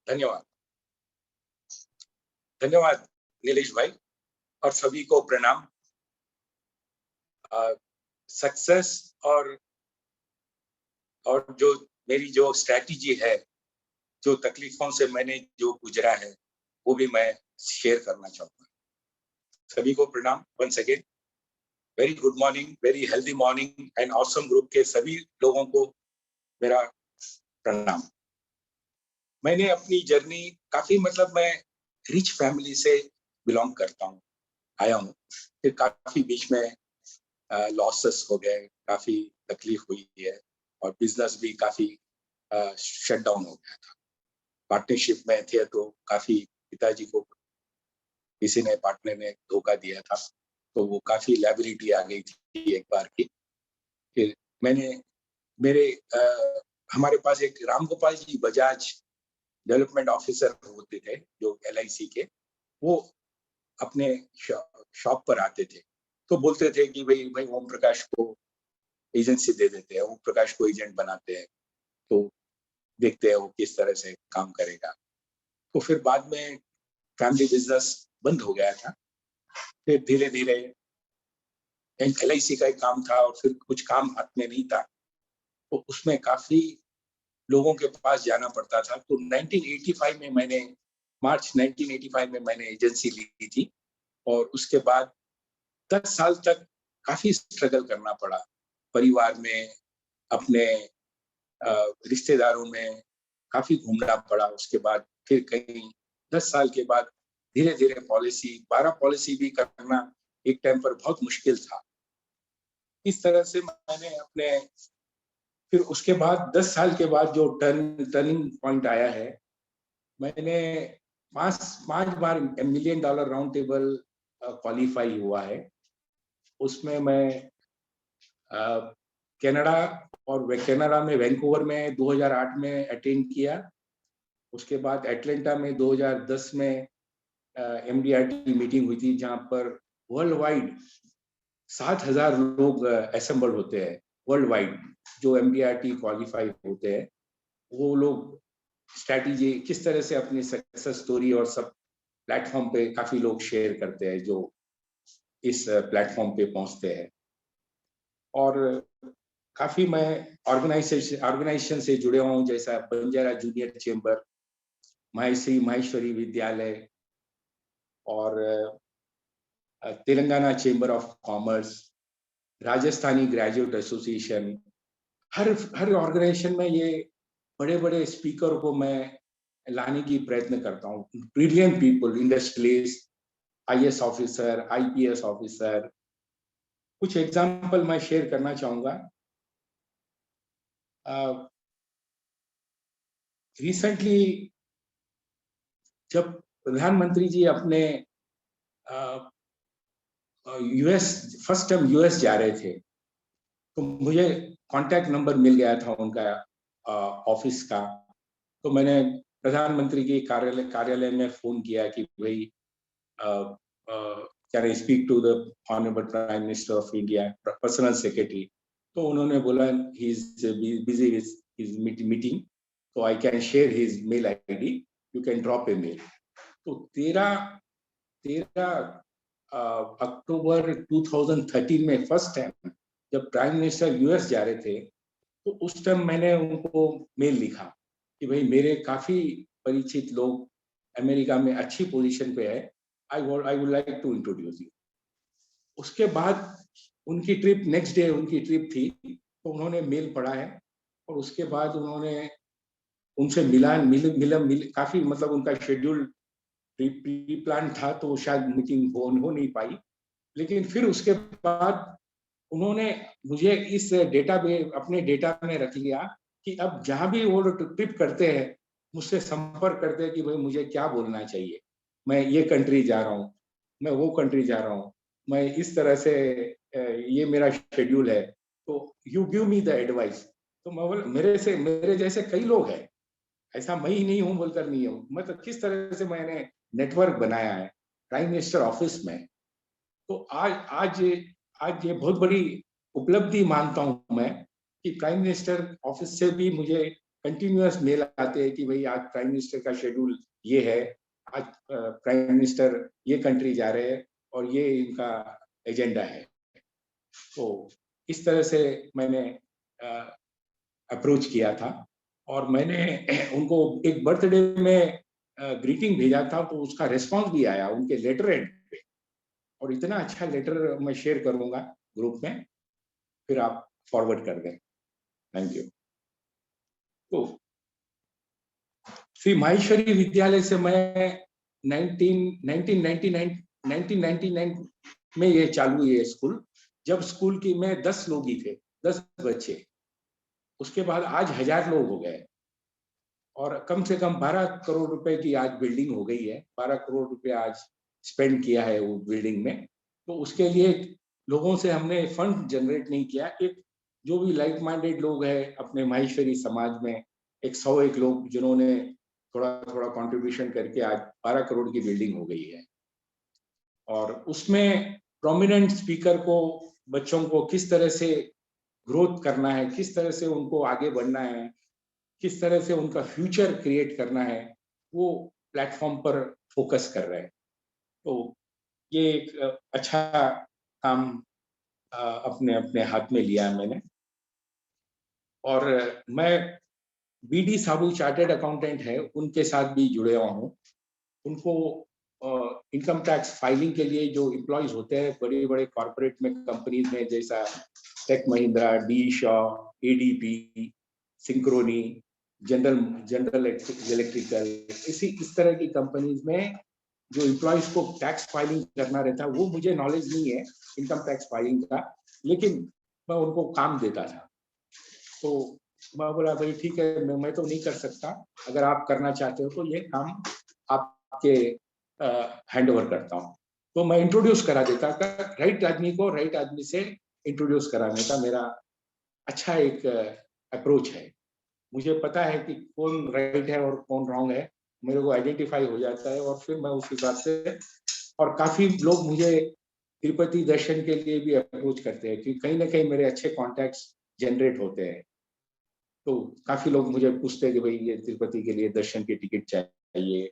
धन्यवाद। धन्यवाद नीलेश भाई और सभी को प्रणाम। सक्सेस और जो मेरी जो स्ट्रैटेजी है, जो तकलीफों से मैंने जो गुजरा है, वो भी मैं शेयर करना चाहूँगा। सभी को प्रणाम once again. Very good morning, very healthy morning and awesome group के सभी लोगों को मेरा प्रणाम। मैंने अपनी जर्नी काफी मैं रिच फैमिली से बिलोंग करता हूँ, आया हूँ। फिर काफी बीच में लॉसेस हो गए, काफी तकलीफ हुई है और बिजनेस भी काफी शट डाउन हो गया था। पार्टनरशिप में थे तो काफी पिताजी को किसी ने पार्टनर ने धोखा दिया था, तो वो काफी लायबिलिटी आ गई थी एक बार की। फिर हमारे पास एक राम गोपाल जी बजाज डेवलपमेंट ऑफिसर होते थे जो LIC के, वो अपने शॉप पर आते थे तो बोलते थे कि भाई ओम प्रकाश को एजेंसी दे देते हैं, ओम प्रकाश को एजेंट बनाते हैं, तो देखते हैं वो किस तरह से काम करेगा। तो फिर बाद में फैमिली बिजनेस बंद हो गया था। फिर धीरे धीरे LIC का एक काम था और फिर कुछ काम हाथ में नहीं था, तो उसमें काफी लोगों के पास जाना पड़ता था। तो 1985 में मार्च 1985 में मैंने एजेंसी ली थी और उसके बाद 10 साल तक काफी स्ट्रगल करना पड़ा। परिवार में, अपने रिश्तेदारों में काफी घूमना पड़ा। उसके बाद फिर कहीं 10 साल के बाद धीरे धीरे 12 पॉलिसी भी करना एक टाइम पर बहुत मुश्किल था। इस तरह से मैंने अपने, फिर उसके बाद 10 साल के बाद जो टर्निंग पॉइंट आया है, मैंने 5 बार $1 मिलियन राउंड टेबल क्वालिफाई हुआ है। उसमें मैं कनाडा में वैंकूवर में 2008 में अटेंड किया। उसके बाद एटलांटा में 2010 में MDRT मीटिंग हुई थी, जहां पर वर्ल्ड वाइड 7,000 लोग असेंबल होते हैं वर्ल्ड वाइड, जो MDRT क्वालिफाई होते हैं। वो लोग स्ट्रैटेजी किस तरह से अपनी सक्सेस स्टोरी और सब प्लेटफॉर्म पे काफी लोग शेयर करते हैं जो इस प्लेटफॉर्म पे पहुंचते हैं। और काफी मैं ऑर्गेनाइजेशन से जुड़े हुआ हूँ, जैसा बंजारा जूनियर चेंबर, माहेश्वरी विद्यालय और Telangana chamber of commerce, Rajasthani graduate association. हर ऑर्गेनाइजेशन में ये बड़े बड़े स्पीकर को मैं लाने की प्रयत्न करता हूँ। Brilliant people, industrialist, IAS officer, IPS officer. कुछ एग्जाम्पल मैं शेयर करना चाहूंगा। रिसेंटली जब प्रधानमंत्री जी अपने फर्स्ट टाइम यूएस जा रहे थे, तो मुझे कांटेक्ट नंबर मिल गया था उनका ऑफिस का। तो मैंने प्रधानमंत्री के कार्यालय में फोन किया कि भाई can I speak to the honourable prime minister of India, personal secretary. तो उन्होंने बोला he is busy with his meeting, तो I can share his mail ID, you can drop a mail. तो 13 अक्टूबर 2013 में फर्स्ट टाइम जब prime minister US जा रहे थे, तो उस टाइम मैंने उनको मेल लिखा कि भाई मेरे काफी परिचित लोग अमेरिका में अच्छी पोजीशन पे है, I would like to introduce you. उसके बाद उनकी ट्रिप, नेक्स्ट डे उनकी ट्रिप थी, तो उन्होंने मेल पढ़ा है और उसके बाद उन्होंने उनसे काफी उनका शेड्यूल प्री प्लान था, तो शायद मीटिंग हो नहीं पाई। लेकिन फिर उसके बाद उन्होंने मुझे इस अपने डेटा में रख लिया कि अब जहां भी वो ट्रिप करते हैं मुझसे संपर्क करते हैं कि भाई मुझे क्या बोलना चाहिए, मैं ये कंट्री जा रहा हूँ, मैं वो कंट्री जा रहा हूँ, मैं इस तरह से ये मेरा शेड्यूल है, तो you give me the advice. तो मैं बोला मेरे जैसे कई लोग हैं, ऐसा मैं ही नहीं हूँ बोलकर नहीं हूँ। मतलब किस तरह से मैंने नेटवर्क बनाया है प्राइम मिनिस्टर ऑफिस में। तो आज ये बहुत बड़ी उपलब्धि मानता हूं मैं कि प्राइम मिनिस्टर ऑफिस से भी मुझे कंटिन्यूअस मेल आते हैं कि भाई आज प्राइम मिनिस्टर का शेड्यूल ये है, आज प्राइम मिनिस्टर ये कंट्री जा रहे हैं और ये इनका एजेंडा है। तो इस तरह से मैंने अप्रोच किया था और मैंने उनको एक बर्थडे में ग्रीटिंग भेजा था, तो उसका रिस्पांस भी आया उनके लेटर हेड पे, और इतना अच्छा लेटर मैं शेयर करूंगा ग्रुप में, फिर आप फॉरवर्ड कर दें। Thank you. तो श्री माहेश्वरी विद्यालय से मैं 1999 में ये चालू है स्कूल। जब स्कूल की मैं 10 लोग ही थे, 10 बच्चे, उसके बाद आज 1000 लोग हो गए और कम से कम 12 करोड़ रुपए की आज बिल्डिंग हो गई है। 12 करोड़ रुपए आज स्पेंड किया है वो बिल्डिंग में। तो उसके लिए लोगों से हमने फंड जनरेट नहीं किया, एक जो भी लाइक माइंडेड लोग हैं अपने माहेश्वरी समाज में, 101 लोग जिन्होंने थोड़ा थोड़ा कंट्रीब्यूशन करके आज 12 करोड़ की बिल्डिंग हो गई है। और उसमें प्रोमिनेंट स्पीकर को, बच्चों को किस तरह से ग्रोथ करना है, किस तरह से उनको आगे बढ़ना है, किस तरह से उनका फ्यूचर क्रिएट करना है, वो प्लेटफॉर्म पर फोकस कर रहे हैं। तो ये एक अच्छा काम अपने अपने हाथ में लिया है मैंने। और मैं बीडी साबू चार्टर्ड अकाउंटेंट है, उनके साथ भी जुड़े हुआ हूँ। उनको इनकम टैक्स फाइलिंग के लिए जो एम्प्लॉयज होते हैं बड़े बड़े कॉर्पोरेट में, कंपनीज में, जैसा Tech Mahindra, D Shaw, ADP, Synchrony, General Electrical, इस तरह की कंपनीज में जो एम्प्लॉयज को टैक्स फाइलिंग करना रहता है, वो मुझे नॉलेज नहीं है इनकम टैक्स फाइलिंग का, लेकिन मैं उनको काम देता था। तो मैं बोला भाई ठीक है, मैं तो नहीं कर सकता, अगर आप करना चाहते हो तो ये काम आपके हैंड ओवर करता हूँ। तो मैं इंट्रोड्यूस करा देता था, राइट आदमी को राइट आदमी से इंट्रोड्यूस कराने का मेरा अच्छा एक अप्रोच है। मुझे पता है कि कौन राइट है और कौन रॉन्ग है, मेरे को आइडेंटिफाई हो जाता है, और फिर मैं उस हिसाब से, और काफी लोग मुझे तिरुपति दर्शन के लिए भी अप्रोच करते हैं कि कहीं ना कहीं मेरे अच्छे कॉन्टैक्ट्स जनरेट होते हैं। तो काफी लोग मुझे पूछते हैं कि भाई ये तिरुपति के लिए दर्शन की टिकट चाहिए,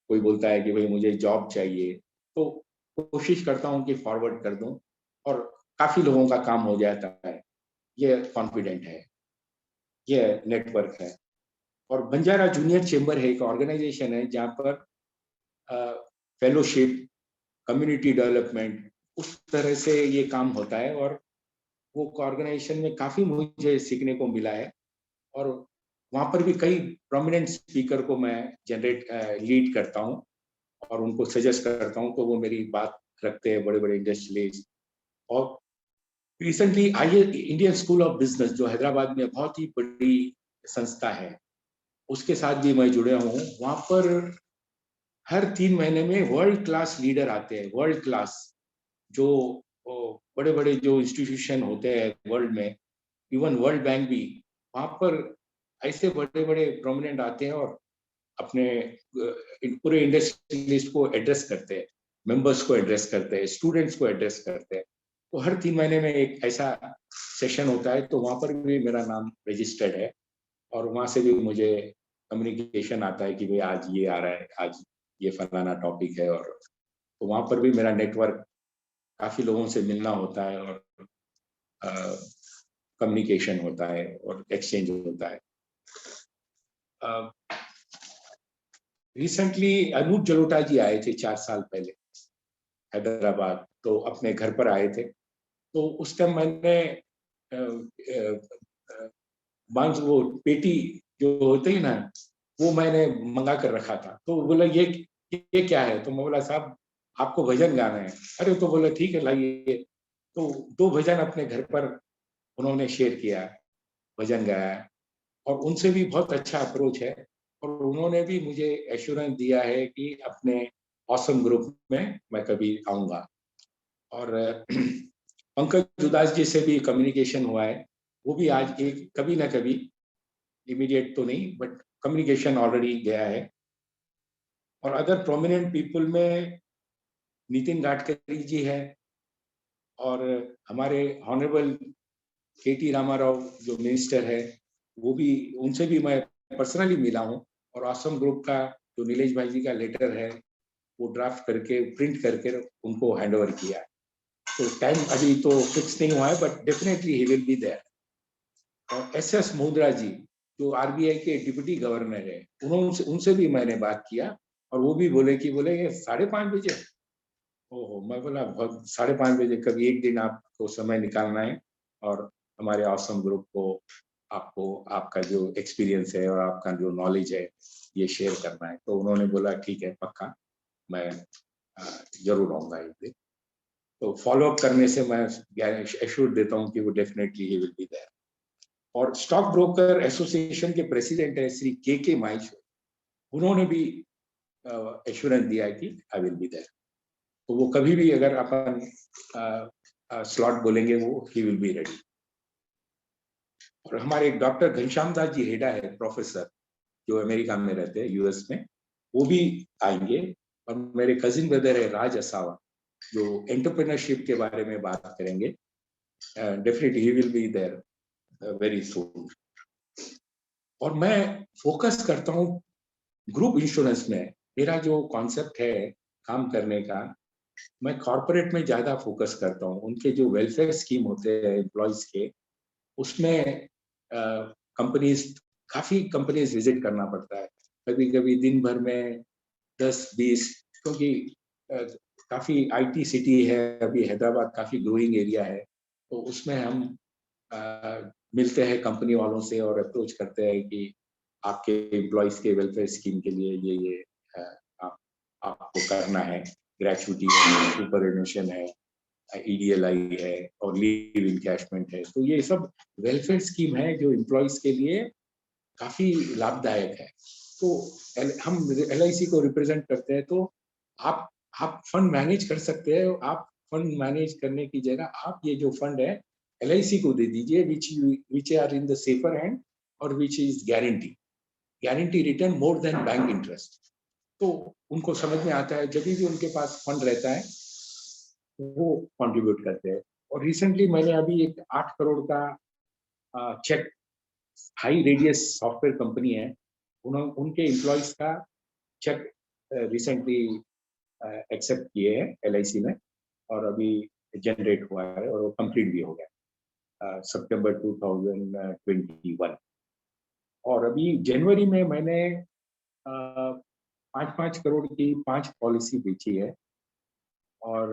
कोई बोलता है कि भाई मुझे जॉब चाहिए, तो कोशिश करता हूँ कि फॉरवर्ड कर दूं, और काफी लोगों का काम हो जाता है। ये कॉन्फिडेंट है, ये नेटवर्क है। और बंजारा जूनियर चेंबर है, एक ऑर्गेनाइजेशन है जहाँ पर फेलोशिप, कम्युनिटी डेवलपमेंट, उस तरह से ये काम होता है, और वो ऑर्गेनाइजेशन में काफी मुझे सीखने को मिला है। और वहां पर भी कई प्रोमिनेंट स्पीकर को मैं जनरेट लीड करता हूँ और उनको सजेस्ट करता हूँ, तो वो मेरी बात रखते हैं, बड़े बड़े इंडस्ट्रियलिस्ट। और recently I Indian school of business, जो हैदराबाद में बहुत ही बड़ी संस्था है, उसके साथ भी मैं जुड़े हूँ। वहां पर हर 3 महीने में वर्ल्ड क्लास लीडर आते हैं, वर्ल्ड क्लास, जो बड़े बड़े जो इंस्टीट्यूशन होते हैं वर्ल्ड में, इवन वर्ल्ड बैंक भी, वहां पर ऐसे बड़े बड़े प्रोमिनेंट आते हैं और अपने पूरे इंडस्ट्रियलिस्ट को एड्रेस करते हैं, मेंबर्स को एड्रेस करते हैं, स्टूडेंट्स को एड्रेस करते हैं। तो हर 3 महीने में एक ऐसा सेशन होता है, तो वहां पर भी मेरा नाम रजिस्टर्ड है, और वहां से भी मुझे कम्युनिकेशन आता है कि भाई आज ये आ रहा है, आज ये फलाना टॉपिक है। और तो वहां पर भी मेरा नेटवर्क, काफी लोगों से मिलना होता है, और कम्युनिकेशन होता है और एक्सचेंज होता है। रिसेंटली अनूप जलोटा जी आए थे 4 साल पहले हैदराबाद, तो अपने घर पर आए थे। तो उस टाइम मैंने बांस, वो पेटी जो होते हैं ना, वो मैंने मंगा कर रखा था। तो बोला ये क्या है? तो मैं बोला साहब आपको भजन गाना है। अरे तो बोला ठीक है लाइए। तो 2 भजन अपने घर पर उन्होंने शेयर किया, भजन गाया, और उनसे भी बहुत अच्छा अप्रोच है। और उन्होंने भी मुझे एश्योरेंस दिया है कि अपने ऑसम ग्रुप में मैं कभी आऊंगा। और पंकज उदास जी से भी कम्युनिकेशन हुआ है, वो भी आज एक कभी ना कभी, इमीडिएट तो नहीं बट कम्युनिकेशन ऑलरेडी गया है। और अदर प्रोमिनेंट पीपल में नितिन गडकरी जी है, और हमारे ऑनरेबल केटी रामाराव जो मिनिस्टर है, वो भी, उनसे भी मैं पर्सनली मिला हूँ और ऑसम ग्रुप का जो नीलेश भाई जी का लेटर है वो ड्राफ्ट करके प्रिंट करके उनको हैंड ओवर किया है। तो टाइम अभी तो फिक्स नहीं हुआ है, but definitely he will be there. और एस मुद्रा जी जो आरबीआई के डिप्टी गवर्नर है, उनसे उनसे भी मैंने बात किया और वो भी बोले कि बोले 5:30 बजे। ओहो, मैं बोला बहुत 5:30 बजे, कभी एक दिन आपको समय निकालना है और हमारे ऑसम ग्रुप को आपको आपका जो एक्सपीरियंस है और आपका जो नॉलेज है ये शेयर करना है। तो उन्होंने बोला ठीक है, पक्का मैं जरूर आऊंगा एक दिन। तो फॉलो अप करने से मैं एश्योर देता हूँ कि वो definitely he will be there. और स्टॉक ब्रोकर एसोसिएशन के प्रेसिडेंट है श्री के माहेश्वर, उन्होंने भी एश्योरेंस दिया है कि आई विल बी देयर। तो वो कभी भी अगर अपन स्लॉट बोलेंगे वो ही विल बी रेडी। और हमारे डॉक्टर घनश्याम दास जी हेडा है, प्रोफेसर जो अमेरिका में रहते हैं, यूएस में, वो भी आएंगे। और मेरे कजिन ब्रदर है राज असावा, जो एंटरप्रेन्योरशिप के बारे में बात करेंगे। Definitely he will be there very soon. और मैं फोकस करता हूँ ग्रुप इंश्योरेंस में। मेरा जो कॉन्सेप्ट है काम करने का, मैं कॉर्पोरेट में ज्यादा फोकस करता हूँ। उनके जो वेलफेयर स्कीम होते हैं एम्प्लॉयज के, उसमें कंपनीज, काफी कंपनीज विजिट करना पड़ता है। कभी कभी दिन भर में 10-20, क्योंकि काफी आईटी सिटी है अभी, हैदराबाद काफी ग्रोइंग एरिया है। तो उसमें हम मिलते हैं कंपनी वालों से और अप्रोच करते हैं कि आपके एम्प्लॉयज के वेलफेयर स्कीम के लिए ये आपको करना है। ग्रेचुइटी है, सुपर एनुशन है, ईडीएलआई है और लीव इनकैशमेंट है। तो ये सब वेलफेयर स्कीम है जो एम्प्लॉयज के लिए काफी लाभदायक है। तो हम एलआईसी को रिप्रेजेंट करते हैं। तो आप फंड मैनेज कर सकते हैं। आप फंड मैनेज करने की जगह आप ये जो फंड है एलआईसी को दे दीजिए, which are in the safer hand और which is guarantee return more than bank interest. तो उनको समझ में आता है, जब भी उनके पास फंड रहता है वो कंट्रीब्यूट करते हैं। और रिसेंटली मैंने अभी एक 8 करोड़ का cheque, High Radius software company है, उनके एम्प्लॉयज का चेक रिसेंटली एक्सेप्ट किए हैं एलआईसी में और अभी जनरेट हुआ है और वो कंप्लीट भी हो गया सितंबर 2021। और अभी जनवरी में मैंने 5-5 करोड़ की 5 पॉलिसी बेची है और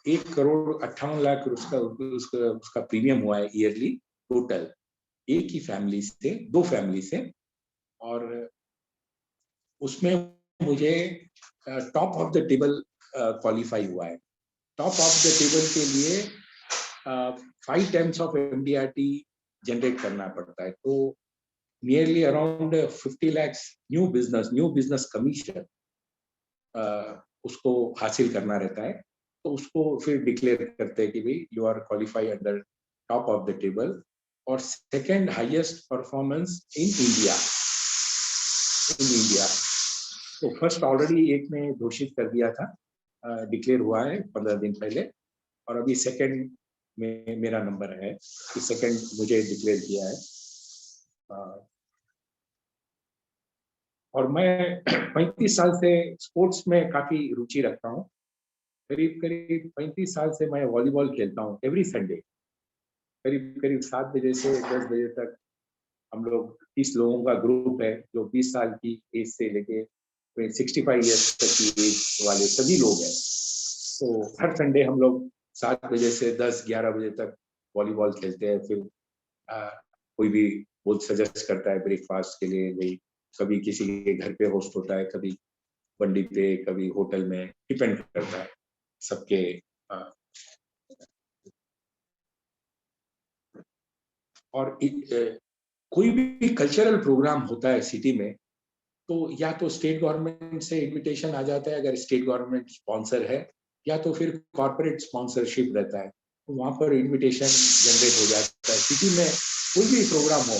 1,58,00,000 उसका प्रीमियम हुआ है ईयरली टोटल, एक ही फैमिली से, 2 फैमिली से। और उसमें मुझे top of the table qualify हुआ है। टॉप ऑफ द टेबल के लिए 5 टाइम्स ऑफ एमडीआरटी जनरेट करना पड़ता है। तो nearly around 50 lakh new business commission उसको हासिल करना रहता है। तो उसको फिर डिक्लेयर करते हैं कि भाई you are qualify under top of the table. और second highest performance in India. तो फर्स्ट ऑलरेडी एक ने घोषित कर दिया था, डिक्लेयर हुआ है 15 दिन पहले, और अभी सेकंड में मेरा नंबर है कि सेकंड मुझे डिक्लेयर किया है। और मैं 35 साल से स्पोर्ट्स में काफी रुचि रखता हूँ। करीब करीब 35 साल से मैं वॉलीबॉल खेलता हूँ एवरी संडे। करीब करीब 7 बजे से 10 बजे तक हम लोग 30 लोगों का ग्रुप है, जो 20 साल की एज से लेके 65 ईयर्स तक की एज वाले सभी लोग हैं। तो हर संडे हम लोग 7 बजे से 10-11 बजे तक वॉलीबॉल खेलते हैं। फिर कोई भी बहुत सजेस्ट करता है ब्रेकफास्ट के लिए, भाई कभी किसी के घर पे होस्ट होता है, कभी बंडी पे, कभी होटल में, डिपेंड करता है सबके। और कोई भी कल्चरल प्रोग्राम होता है सिटी में, तो या तो स्टेट गवर्नमेंट से इनविटेशन आ जाता है अगर स्टेट गवर्नमेंट स्पॉन्सर है, या तो फिर कॉर्पोरेट स्पॉन्सरशिप रहता है, तो वहां पर इनविटेशन जनरेट हो जाता है। सिटी में कोई भी प्रोग्राम हो,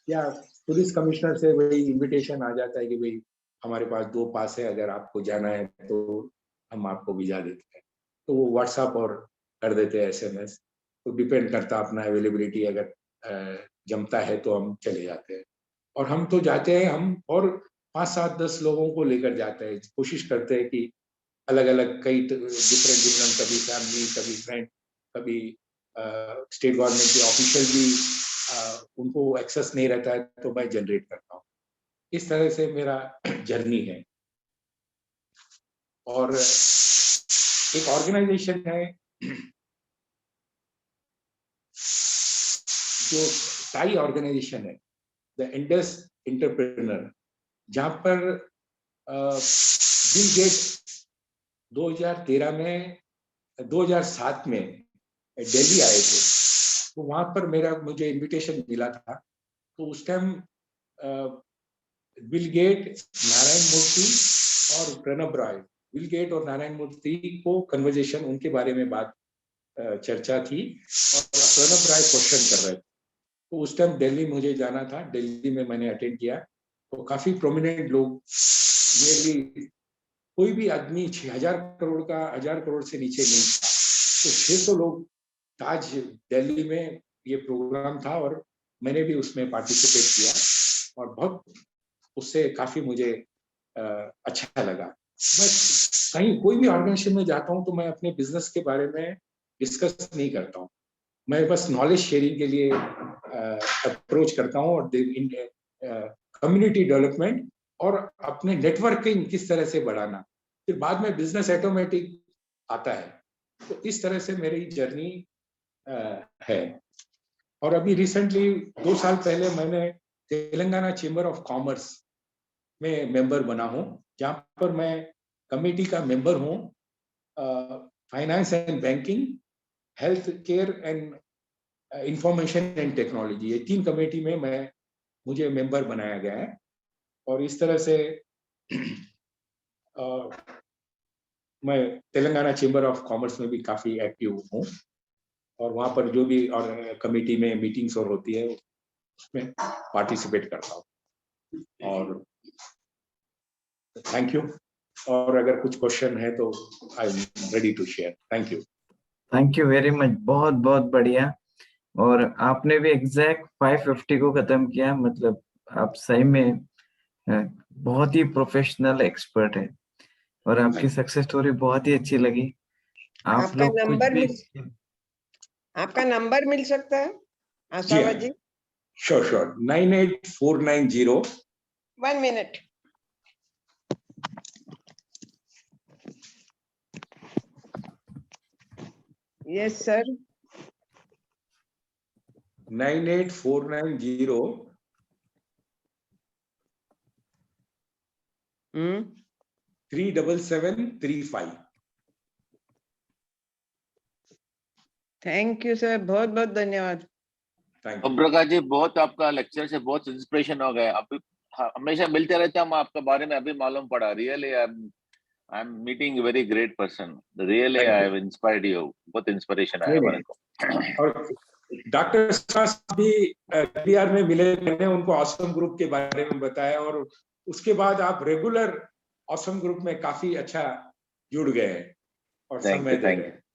या पुलिस कमिश्नर से वही इनविटेशन आ जाता है कि भाई हमारे पास 2 पास है, अगर आपको जाना है तो हम आपको वीजा देते हैं। तो वो व्हाट्सएप और कर देते हैं एसएमएस। तो डिपेंड करता है अपना अवेलेबिलिटी, अगर जमता है तो हम चले जाते हैं। और हम तो जाते हैं, हम और 5, 7, 10 लोगों को लेकर जाते हैं, कोशिश करते हैं कि अलग अलग कई डिफरेंट, कभी फैमिली, कभी फ्रेंड, कभी स्टेट गवर्नमेंट के ऑफिशियल भी उनको एक्सेस नहीं रहता है तो मैं जनरेट करता हूँ। इस तरह से मेरा जर्नी है। और एक ऑर्गेनाइजेशन है जो टाई ऑर्गेनाइजेशन है, द इंडस एंटरप्रेन्योर, जहां पर बिल गेट 2013 में 2007 में दिल्ली आए थे, तो वहां पर मुझे इनविटेशन मिला था। तो उस टाइम बिल गेट, नारायण मूर्ति और प्रणब राय, बिल गेट और नारायण मूर्ति को कन्वर्जेशन, उनके बारे में बात चर्चा थी और प्रणब राय क्वेश्चन कर रहे थे। तो उस टाइम दिल्ली मुझे जाना था, दिल्ली में मैंने अटेंड किया। तो काफी प्रोमिनेंट लोग, ये भी कोई भी आदमी 6000 करोड़ का 1000 करोड़ से नीचे नहीं था, तो 600 लोग ताज दिल्ली में ये प्रोग्राम था और मैंने भी उसमें पार्टिसिपेट किया और बहुत उससे काफी मुझे अच्छा लगा। मैं कहीं कोई भी ऑर्गेनाइजेशन में जाता हूँ तो मैं अपने बिजनेस के बारे में डिस्कस नहीं करता हूँ, मैं बस नॉलेज शेयरिंग के लिए अप्रोच करता हूँ और कम्युनिटी डेवलपमेंट और अपने नेटवर्किंग किस तरह से बढ़ाना, फिर बाद में बिजनेस ऑटोमेटिक आता है। तो इस तरह से मेरी जर्नी है। और अभी रिसेंटली 2 साल पहले मैंने तेलंगाना चेंबर ऑफ कॉमर्स में मेंबर बना हूँ, जहाँ पर मैं कमेटी का मेंबर हूँ। Finance and banking, health care and information and technology, ये 3 कमेटी में मुझे मेंबर बनाया गया है। और इस तरह से मैं तेलंगाना चेंबर ऑफ कॉमर्स में भी काफी एक्टिव हूँ और वहां पर जो भी और कमेटी में मीटिंग्स और होती है उसमें पार्टिसिपेट करता हूँ। और थैंक यू। और अगर कुछ क्वेश्चन है तो I am ready to share. Thank you. Thank you very much, बहुत बहुत बढ़िया। और आपने भी एग्जैक्ट 550 को खत्म किया, मतलब आप सही में बहुत ही प्रोफेशनल एक्सपर्ट है और आपकी सक्सेस स्टोरी बहुत ही अच्छी लगी। आप लोग कुछ भी आपका नंबर मिल सकता है आशावा जी? Sure 98490। 1 minute. Yes sir. 98490 37735। Thank you sir, बहुत बहुत धन्यवाद। ओम प्रकाश जी, बहुत आपका लेक्चर से बहुत इंस्पिरेशन हो गया। अभी हमेशा मिलते रहते हैं हम, आपके बारे में अभी मालूम पड़ा। Really I am meeting very great person, really I have inspired you, बहुत इंस्पिरेशन आया मेरे को। और डॉक्टर साहब भी बीआर में मिले, मैंने उनको ऑसम ग्रुप के बारे में बताया और उसके बाद आप रेगुलर ऑसम ग्रुप में काफी अच्छा जुड़ गए और समय दे रहे हैं।